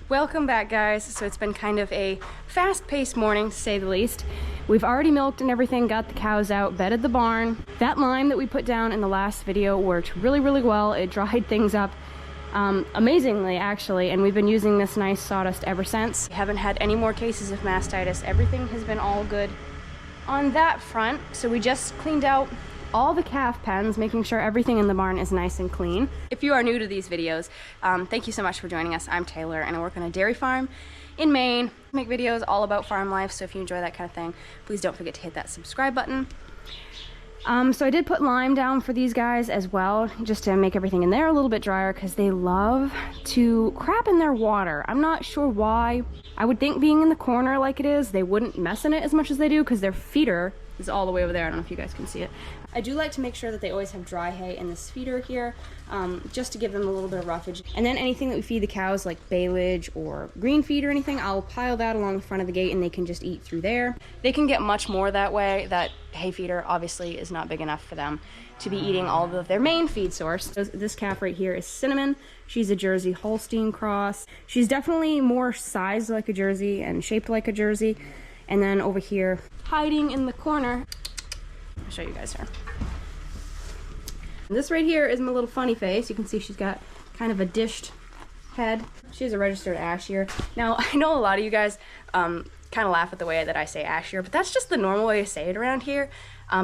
Welcome back, guys. So it's been kind of a fast-paced morning, to say the least. We've already milked and everything, got the cows out, bedded the barn. That lime that we put down in the last video worked really, really well. It dried things up amazingly, actually, and we've been using this nice sawdust ever since. We haven't had any more cases of mastitis. Everything has been all good on that front. So we just cleaned out all the calf pens, making sure everything in the barn is nice and clean. If you are new to these videos, thank you so much for joining us. I'm Taylor and I work on a dairy farm in Maine. I make videos all about farm life, so if you enjoy that kind of thing, please don't forget to hit that subscribe button. So I did put lime down for these guys as well, just to make everything in there a little bit drier, because they love to crap in their water. I'm not sure why. I would think being in the corner like it is, they wouldn't mess in it as much as they do, because their feeder is all the way over there. I don't know if you guys can see it. I do like to make sure that they always have dry hay in this feeder here, just to give them a little bit of roughage. And then anything that we feed the cows, like baleage or green feed or anything, I'll pile that along the front of the gate and they can just eat through there. They can get much more that way. That hay feeder obviously is not big enough for them to be eating all of their main feed source. This calf right here is Cinnamon. She's a Jersey Holstein cross. She's definitely more sized like a Jersey and shaped like a Jersey. And then over here, hiding in the corner, I'll show you guys her. This right here is my little funny face. You can see she's got kind of a dished head. She's a registered Ashier. Now, I know a lot of you guys kind of laugh at the way that I say Ashier, but that's just the normal way to say it around here.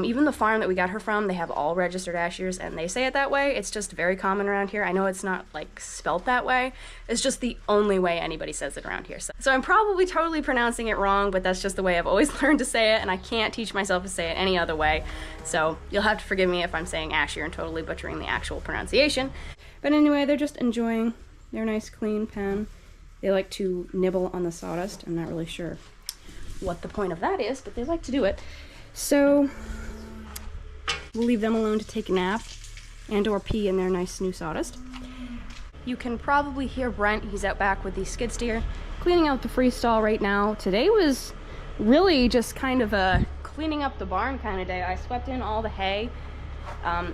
Even the farm that we got her from, they have all registered Ashiers and they say it that way. It's just very common around here. I know it's not like spelt that way. It's just the only way anybody says it around here. So I'm probably totally pronouncing it wrong, but that's just the way I've always learned to say it, and I can't teach myself to say it any other way. So you'll have to forgive me if I'm saying Ashier and totally butchering the actual pronunciation. But anyway, they're just enjoying their nice clean pen. They like to nibble on the sawdust. I'm not really sure what the point of that is, but they like to do it. So we'll leave them alone to take a nap and or pee in their nice new sawdust. You can probably hear Brent. He's out back with the skid steer cleaning out the freestall right now. Today was really just kind of a cleaning up the barn kind of day. I swept in all the hay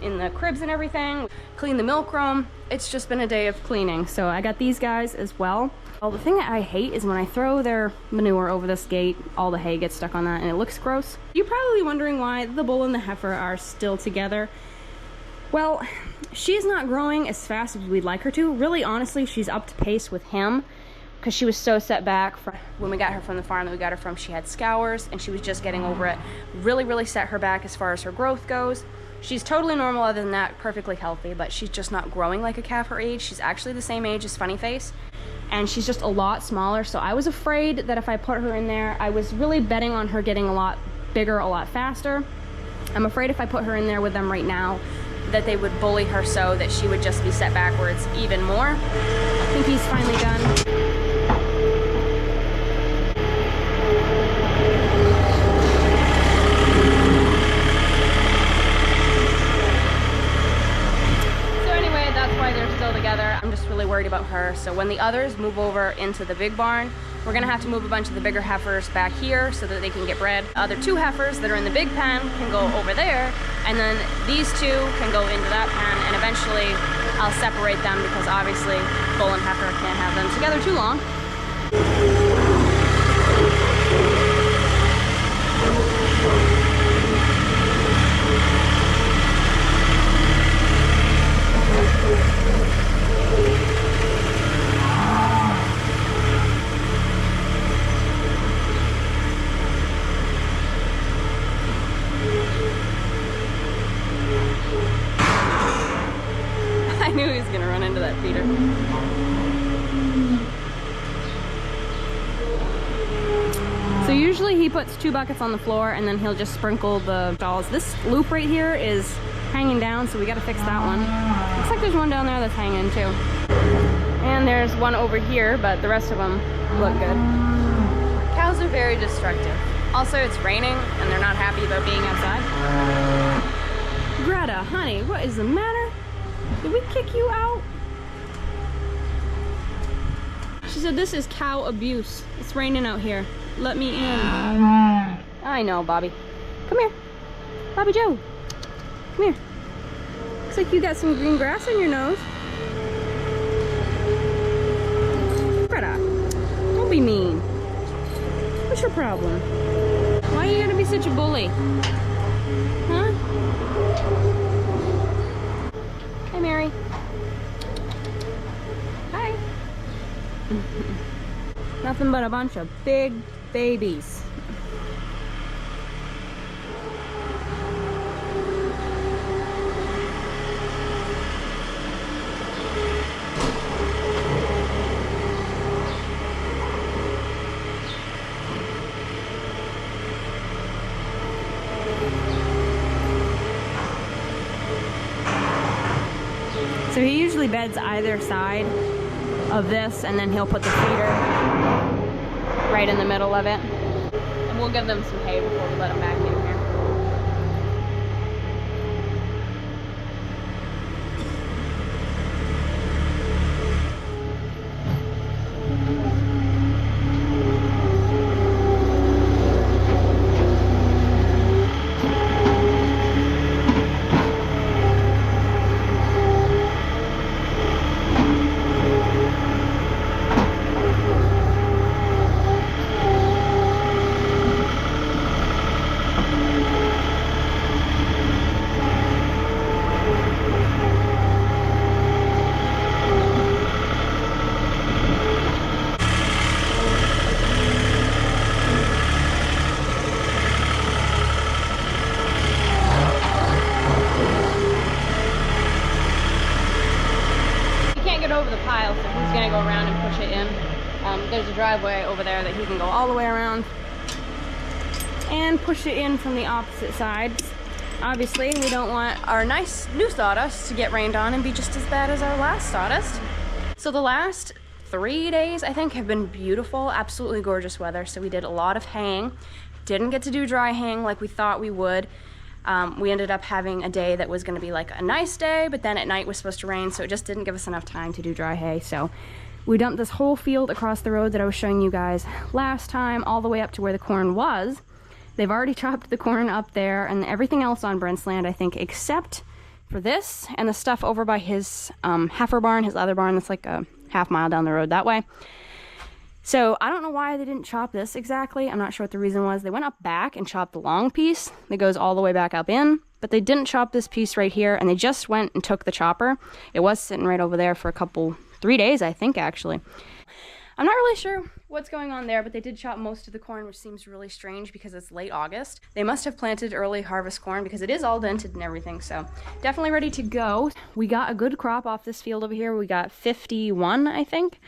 in the cribs and everything, cleaned the milk room. It's just been a day of cleaning. So I got these guys as well. Well, the thing that I hate is when I throw their manure over this gate, all the hay gets stuck on that and it looks gross. You're probably wondering why the bull and the heifer are still together. Well, she's not growing as fast as we'd like her to. Really, honestly, she's up to pace with him because she was so set back from when we got her from the farm that we got her from. She had scours and she was just getting over it. Really, really set her back as far as her growth goes. She's totally normal other than that, perfectly healthy, but she's just not growing like a calf her age. She's actually the same age as Funny Face, and she's just a lot smaller. So I was afraid that if I put her in there, I was really betting on her getting a lot bigger, a lot faster. I'm afraid if I put her in there with them right now, that they would bully her so that she would just be set backwards even more. I think he's finally done. I'm just really worried about her. So when the others move over into the big barn, we're gonna have to move a bunch of the bigger heifers back here so that they can get bred. The other two heifers that are in the big pen can go over there, and then these two can go into that pen, and eventually I'll separate them because obviously bull and heifer can't have them together too long. I knew he was gonna run into that feeder. So usually he puts 2 buckets on the floor and then he'll just sprinkle the stalls. This loop right here is hanging down, so we gotta fix that one. Looks like there's one down there that's hanging too. And there's one over here, but the rest of them look good. Cows are very destructive. Also, it's raining and they're not happy about being outside. Greta, honey, what is the matter? Did we kick you out? She said this is cow abuse. It's raining out here. Let me in. I know, Bobby. Come here. Bobby Joe. Come here. Looks like you got some green grass on your nose. Greta. Don't be mean. What's your problem? Why are you gonna be such a bully? Huh? Hi, Mary. Hi. Nothing but a bunch of big babies. So he usually beds either side of this, and then he'll put the feeder right in the middle of it. And we'll give them some hay before we let them back in here. Over the pile, so he's gonna go around and push it in. There's a driveway over there that he can go all the way around and push it in from the opposite side. Obviously, we don't want our nice new sawdust to get rained on and be just as bad as our last sawdust. So the last 3 days, I think, have been beautiful, absolutely gorgeous weather. So we did a lot of haying. Didn't get to do dry haying like we thought we would. We ended up having a day that was going to be like a nice day, but then at night was supposed to rain, so it just didn't give us enough time to do dry hay. So we dumped this whole field across the road that I was showing you guys last time, all the way up to where the corn was. They've already chopped the corn up there and everything else on Brent's land, I think, except for this and the stuff over by his heifer barn, his other barn that's like a half-mile down the road that way. So I don't know why they didn't chop this exactly. I'm not sure what the reason was. They went up back and chopped the long piece that goes all the way back up in, but they didn't chop this piece right here, and they just went and took the chopper. It was sitting right over there for 3 days, I think, actually. I'm not really sure what's going on there, but they did chop most of the corn, which seems really strange because it's late August. They must have planted early harvest corn because it is all dented and everything, so definitely ready to go. We got a good crop off this field over here. We got 51, I think.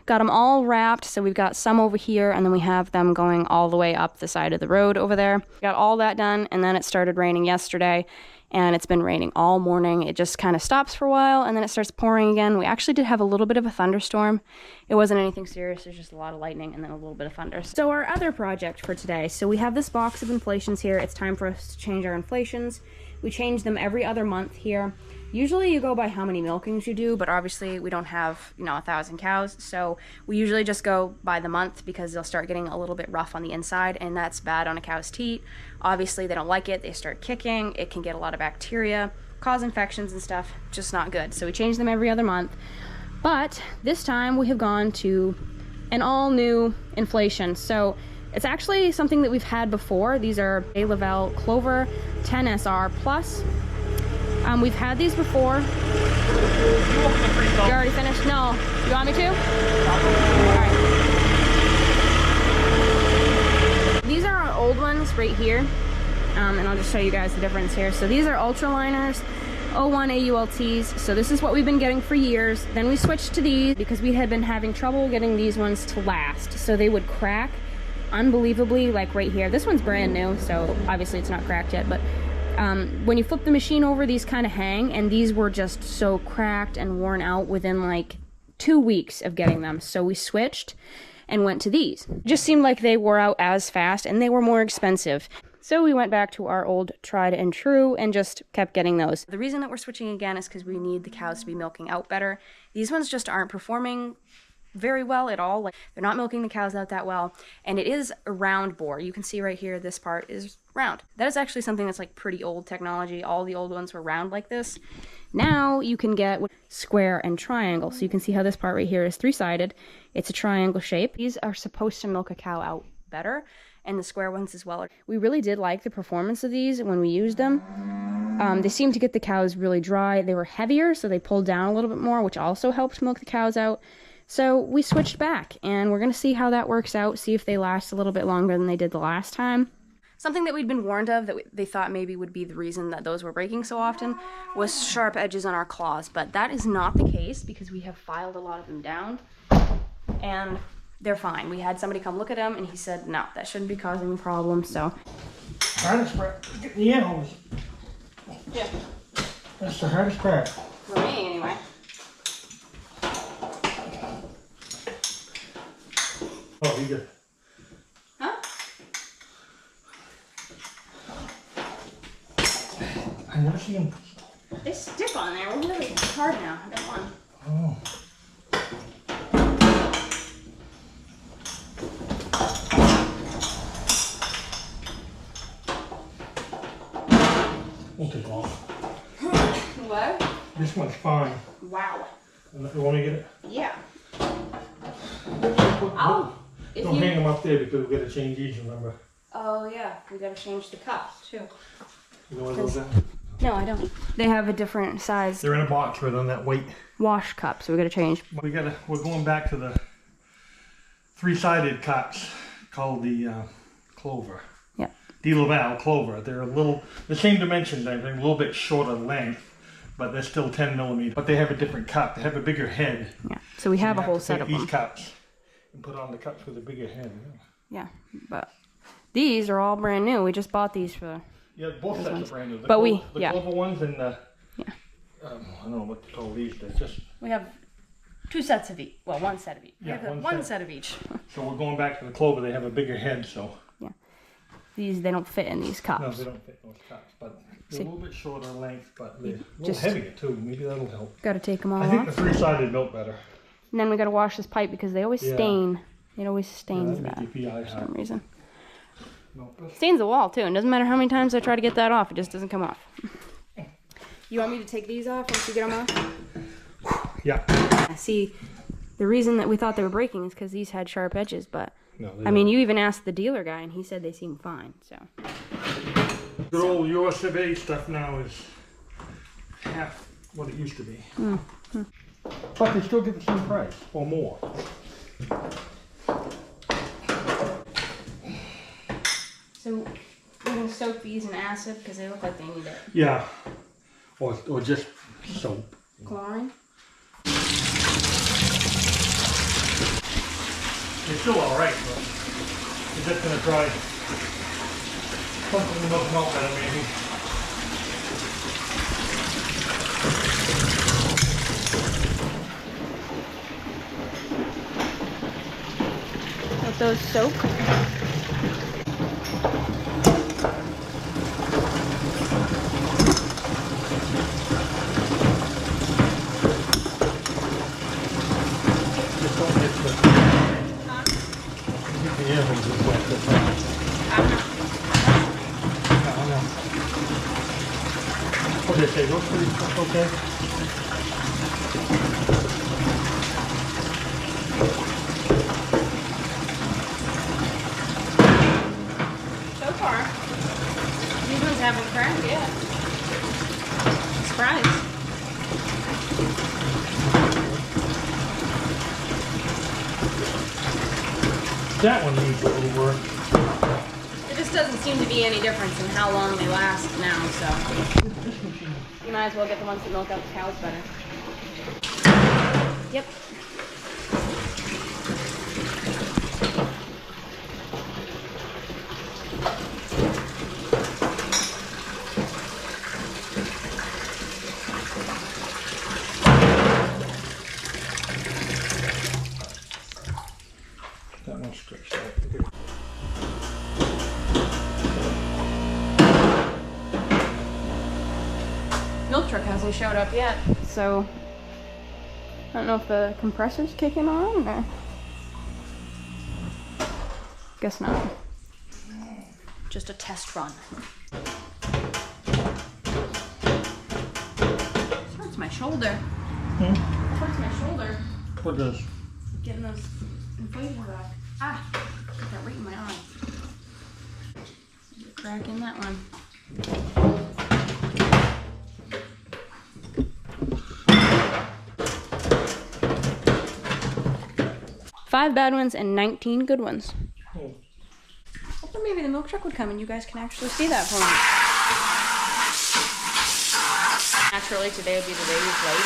Got them all wrapped, so we've got some over here, and then we have them going all the way up the side of the road over there. Got all that done, and then it started raining yesterday, and it's been raining all morning. It just kind of stops for a while, and then it starts pouring again. We actually did have a little bit of a thunderstorm. It wasn't anything serious, there's just a lot of lightning and then a little bit of thunder. So our other project for today, so we have this box of inflations here. It's time for us to change our inflations. We change them every other month here. Usually you go by how many milkings you do, but obviously we don't have, 1,000 cows, so we usually just go by the month because they'll start getting a little bit rough on the inside, and that's bad on a cow's teat. Obviously they don't like it, they start kicking, it can get a lot of bacteria, cause infections and stuff, just not good. So we change them every other month. But this time we have gone to an all new inflation. So it's actually something that we've had before. These are Lavelle Clover 10SR Plus. We've had these before. You already finished? No. You want me to? Alright. These are our old ones right here. And I'll just show you guys the difference here. So these are Ultraliners 01 AULTs. So this is what we've been getting for years. Then we switched to these because we had been having trouble getting these ones to last. So they would crack unbelievably, like right here. This one's brand new, so obviously it's not cracked yet, but when you flip the machine over, these kind of hang, and these were just so cracked and worn out within like 2 weeks of getting them. So we switched and went to these. Just seemed like they wore out as fast and they were more expensive. So we went back to our old tried and true and just kept getting those. The reason that we're switching again is because we need the cows to be milking out better. These ones just aren't performing very well at all. Like, they're not milking the cows out that well. And it is a round bore. You can see right here, this part is round. That is actually something that's like pretty old technology. All the old ones were round like this. Now you can get square and triangle. So you can see how this part right here is three-sided. It's a triangle shape. These are supposed to milk a cow out better, and the square ones as well. We really did like the performance of these when we used them. They seemed to get the cows really dry. They were heavier, so they pulled down a little bit more, which also helped milk the cows out. So we switched back, and we're going to see how that works out, see if they last a little bit longer than they did the last time. Something that we'd been warned of that they thought maybe would be the reason that those were breaking so often was sharp edges on our claws, but that is not the case because we have filed a lot of them down, and they're fine. We had somebody come look at them, and he said, no, that shouldn't be causing a problem, so. Hardest part, getting the air hose. Yeah. That's the hardest part. For me, anyway. Oh, you good. Huh? I never see them. They stick on there. We're really hard now. I don't want. Oh. Won't take long. What? This one's fine. Wow. You want me to get it? Yeah. Oh. If Don't you... hang them up there because we got to change these, remember? Oh, yeah. We gotta change the cups, too. You know what those are? No, I don't. They have a different size They're in a box right on that weight. wash cup, so we gotta change. We're going back to the three-sided cups called the Clover. Yeah. De Laval Clover. They're the same dimensions, I think, a little bit shorter length, but they're still 10 millimeters. But they have a different cup. They have a bigger head. Yeah. So we have a whole set of these them. cups and put on the cups with a bigger head. Yeah, but these are all brand new. We just bought these for. Yeah, both sets are brand new. The Clover ones and the. Yeah. I don't know what to call these. They're just. We have two sets of each. Well, one set of each. Yeah, one set of each. So we're going back to the Clover. They have a bigger head, so. Yeah. These, they don't fit in these cups. No, they don't fit those cups, but they're a little bit shorter length, but they're a little Just- heavier too. Maybe that'll help. Got to take them all I think the off. three-sided milk better. And then we got to wash this pipe because they always Yeah. stain. It always stains Yeah, that that'd make your PI for hot. some reason. No, but- Stains the wall too, and doesn't matter how many times I try to get that off, it just doesn't come off. You want me to take these off once you get them off? Yeah. See, the reason that we thought they were breaking is because these had sharp edges, but No, I mean, you even asked the dealer guy, and he said they seemed fine. So good old US of A stuff now is half what it used to be. But they still get the same price or more. So we're gonna soak these in acid because they look like they need it. Yeah. Or just soap. Chlorine? It's still alright, but it's just gonna try something in the milk better maybe. Let those soak. Just don't get the air hoses wet this time. I know. What did they say? Looks pretty okay. So far, these ones haven't cracked yet. Surprise. That one needs a little work. There just doesn't seem to be any difference in how long they last now, so you might as well get the ones that milk out the cows better. Yep. That one's stretched out. Milk truck hasn't showed up yet, so I don't know if the compressor's kicking on or... Guess not. Just a test run. This hurts my shoulder. Hmm? It hurts my shoulder. What does? Getting those inflation back. Ah! Got that right in my eye. Crack in that one. 5 bad ones and 19 good ones. Oh. I thought maybe the milk truck would come and you guys can actually see that for me. Naturally, today would be the day he's late.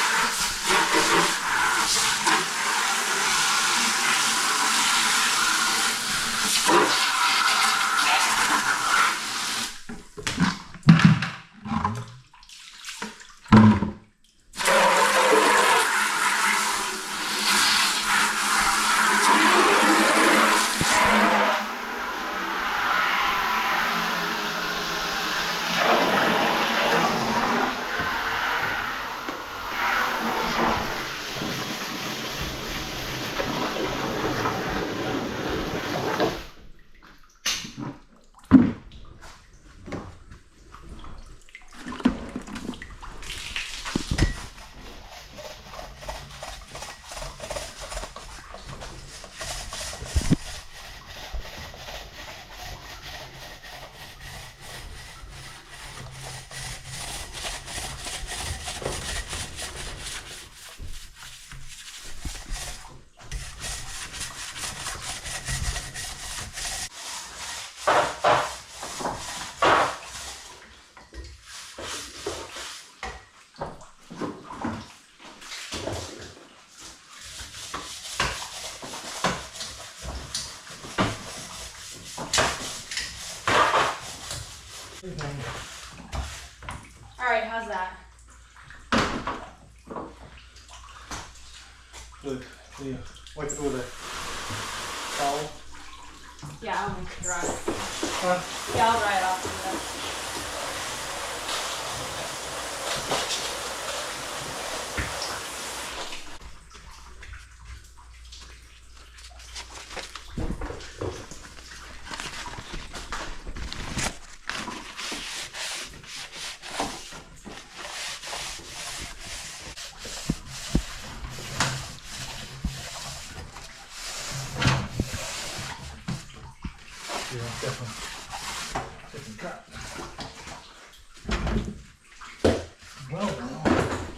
Alright, how's that? Good. Yeah. Wipe it with a towel. Yeah, I'll make it dry. Huh? Yeah, I'll dry it off with that. Yeah, definitely. Different cut. Well,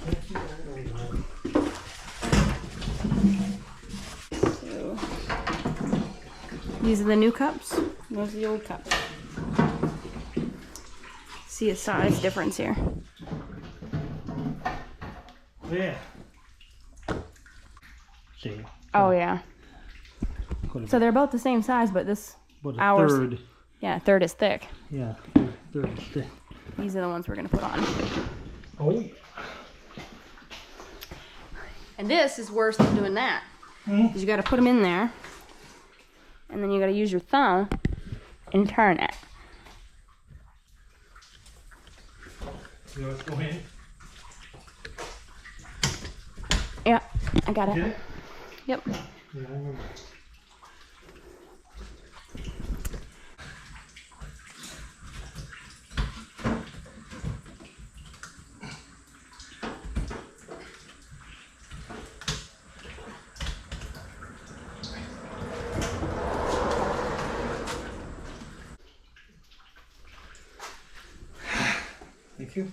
can't keep it all. So, these are the new cups. Those are the old cups. See a size difference here. Yeah. See. Oh yeah. So they're about the same size, but this But a ours, third. yeah, third is thick. Yeah, third is thick. These are the ones we're gonna put on. Oh. And this is worse than doing that. Because you gotta put them in there, and then you gotta use your thumb and turn it. You know what's going in? Yeah, I got Did it. it? Yep. Yeah, I remember. Thank you.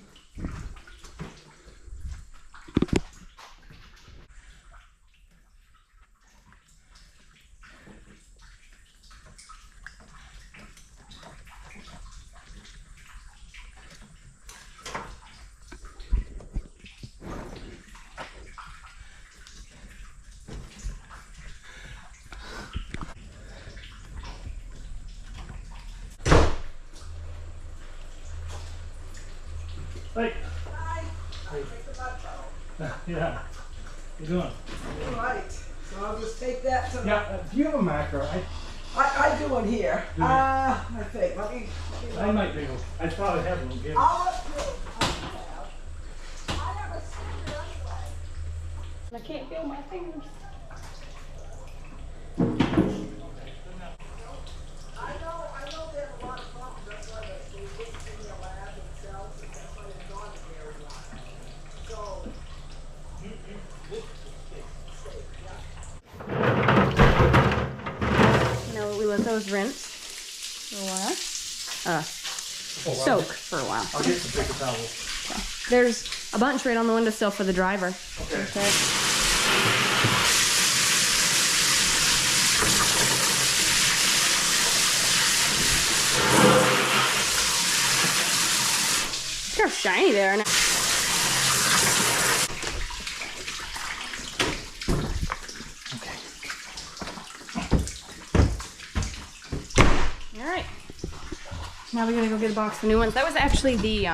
Hey. Hi. Hey. Take the butt out. Yeah. How you doing? All right. So I'll just take that to Yeah. Do you have a macro? I do one here. Do you? I think. Let me I might be able. I probably have one. Give. I'll let you. I have a sticker anyway. I can't feel my fingers. I know they have a lot of problems. That's why they get in the lab themselves, and that's why they're gone very long. So, Now we let those rinse for a while. Soak for a while. I'll get some paper towels. There's a bunch right on the windowsill for the driver. Okay. Look how shiny they are now. All right. Now we gotta go get a box of new ones. That was actually the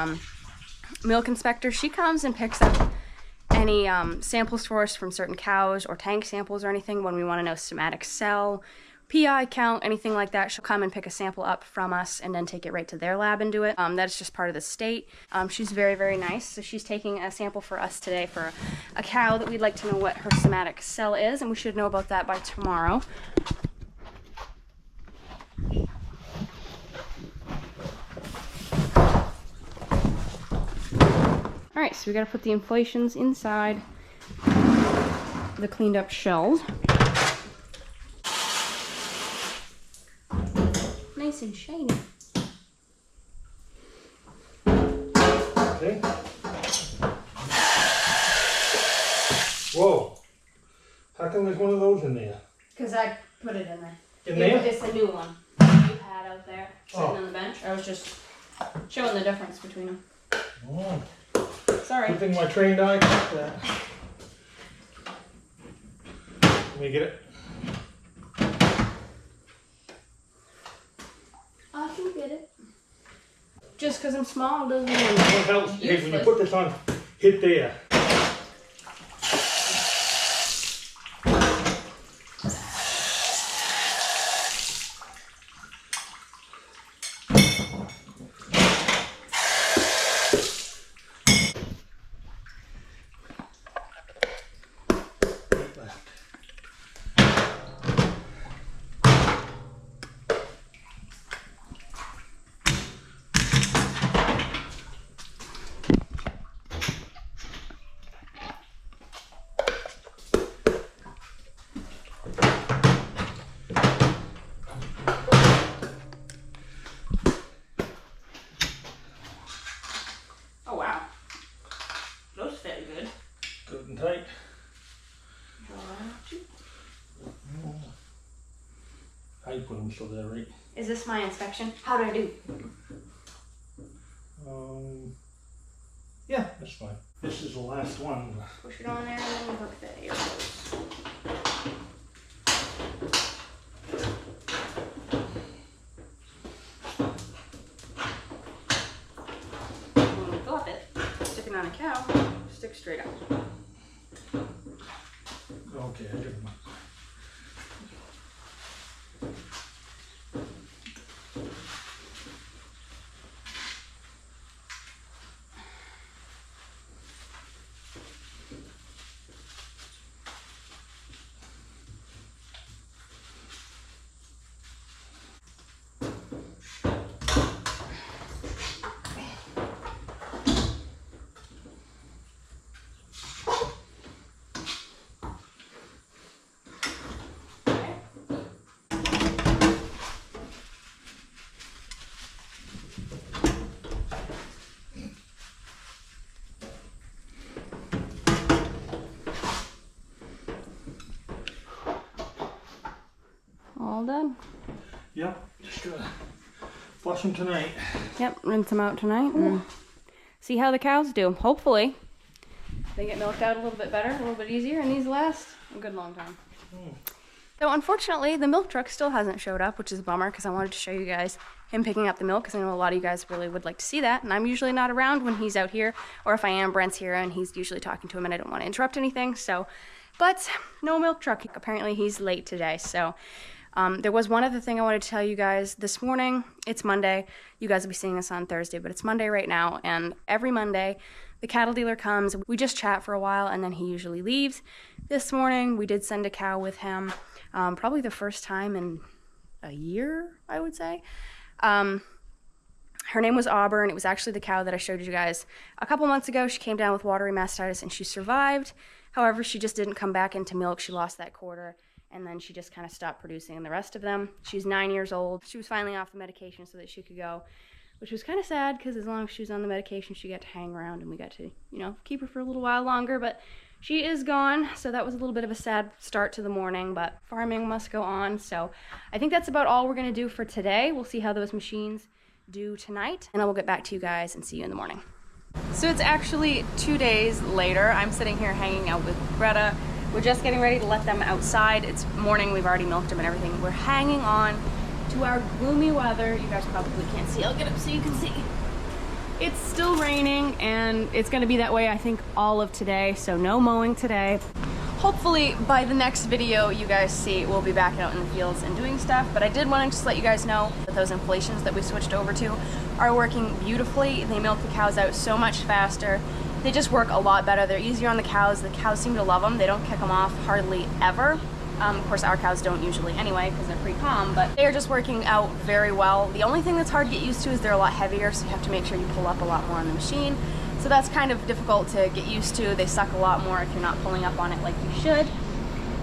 milk inspector. She comes and picks up any samples for us from certain cows or tank samples or anything when we want to know somatic cell, PI count, anything like that. She'll come and pick a sample up from us and then take it right to their lab and do it. That's just part of the state. She's very, very nice. So she's taking a sample for us today for a cow that we'd like to know what her somatic cell is, and we should know about that by tomorrow. All right, so we gotta put the inflations inside the cleaned up shells. Nice and shiny. Okay. Whoa. How come there's one of those in there? Because I put it in there. In there? It's a new one you had out there sitting on the bench. I was just showing the difference between them. Oh. Sorry. Good thing my trained eye caught that. Let me get it. I can get it. Just because I'm small doesn't mean What helps is when you useless. put this on, hit there. Oh wow. Those fit good. Good and tight. How you put them so they're right? Is this my inspection? How do I do? Yeah, that's fine. This is the last one. Push it on there and then hook the air hose. When we flop it, stick it on a cow, stick straight up. Okay, I did them. All done. Yep, just gotta flush them tonight. Yep, rinse them out tonight and see how the cows do. Hopefully they get milked out a little bit better, a little bit easier, and these last a good long time. So unfortunately, the milk truck still hasn't showed up, which is a bummer because I wanted to show you guys him picking up the milk because I know a lot of you guys really would like to see that, and I'm usually not around when he's out here, or if I am, Brent's here and he's usually talking to him and I don't want to interrupt anything, so, but no milk truck. Apparently he's late today, so there was one other thing I wanted to tell you guys this morning. It's Monday. You guys will be seeing this on Thursday, but it's Monday right now, and every Monday The cattle dealer comes, we just chat for a while, and then he usually leaves. This morning, we did send a cow with him, probably the first time in a year, I would say. Her name was Auburn. It was actually the cow that I showed you guys a couple months ago. She came down with watery mastitis and she survived. However, she just didn't come back into milk. She lost that quarter and then she just kind of stopped producing the rest of them. She's 9 years old. She was finally off the medication so that she could go, which was kind of sad because as long as she was on the medication, she got to hang around and we got to, you know, keep her for a little while longer. But she is gone, so that was a little bit of a sad start to the morning, but farming must go on. So I think that's about all we're going to do for today. We'll see how those machines do tonight, and I will get back to you guys and see you in the morning. So it's actually 2 days later. I'm sitting here hanging out with Greta. We're just getting ready to let them outside. It's morning, we've already milked them and everything. We're hanging on to our gloomy weather. You guys probably can't see. I'll get up so you can see. It's still raining and it's gonna be that way I think all of today, so no mowing today. Hopefully by the next video you guys see, we'll be back out in the fields and doing stuff, but I did want to just let you guys know that those inflations that we switched over to are working beautifully. They milk the cows out so much faster. They just work a lot better. They're easier on the cows. The cows seem to love them. They don't kick them off hardly ever. Of course, our cows don't usually anyway because they're pretty calm, but they're just working out very well. The only thing that's hard to get used to is they're a lot heavier, so you have to make sure you pull up a lot more on the machine. So that's kind of difficult to get used to. They suck a lot more if you're not pulling up on it like you should.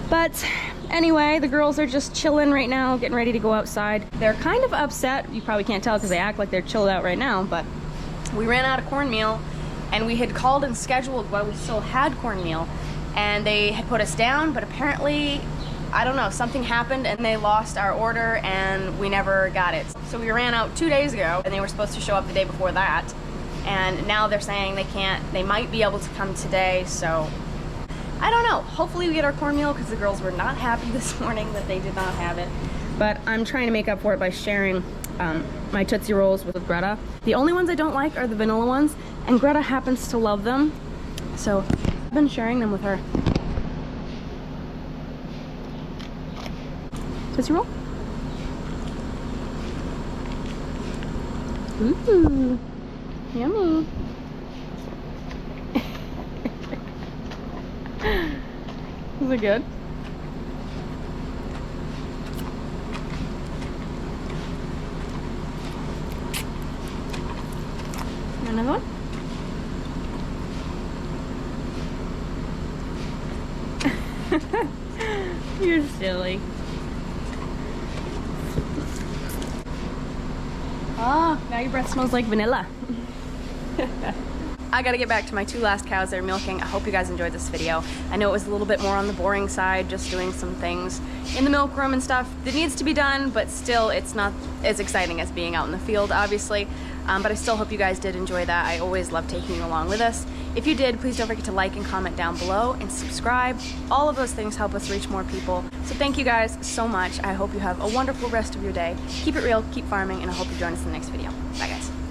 But anyway, the girls are just chilling right now, getting ready to go outside. They're kind of upset. You probably can't tell because they act like they're chilled out right now, but we ran out of cornmeal and we had called and scheduled while we still had cornmeal and they had put us down, but apparently, I don't know, something happened and they lost our order and we never got it. So we ran out 2 days ago and they were supposed to show up the day before that. And now they're saying they might be able to come today, so I don't know. Hopefully we get our cornmeal because the girls were not happy this morning that they did not have it. But I'm trying to make up for it by sharing my Tootsie Rolls with Greta. The only ones I don't like are the vanilla ones, and Greta happens to love them, so I've been sharing them with her. Tootsie Roll? Ooh. Yummy. Is it good? Another one? You're silly. Ah, now your breath smells like vanilla. I gotta get back to my 2 last cows they're milking. I hope you guys enjoyed this video. I know it was a little bit more on the boring side, just doing some things in the milk room and stuff that needs to be done, but still it's not as exciting as being out in the field, obviously. But I still hope you guys did enjoy that. I always love taking you along with us. If you did, please don't forget to like and comment down below and subscribe. All of those things help us reach more people. So thank you guys so much. I hope you have a wonderful rest of your day. Keep it real, keep farming, and I hope you join us in the next video. Bye guys.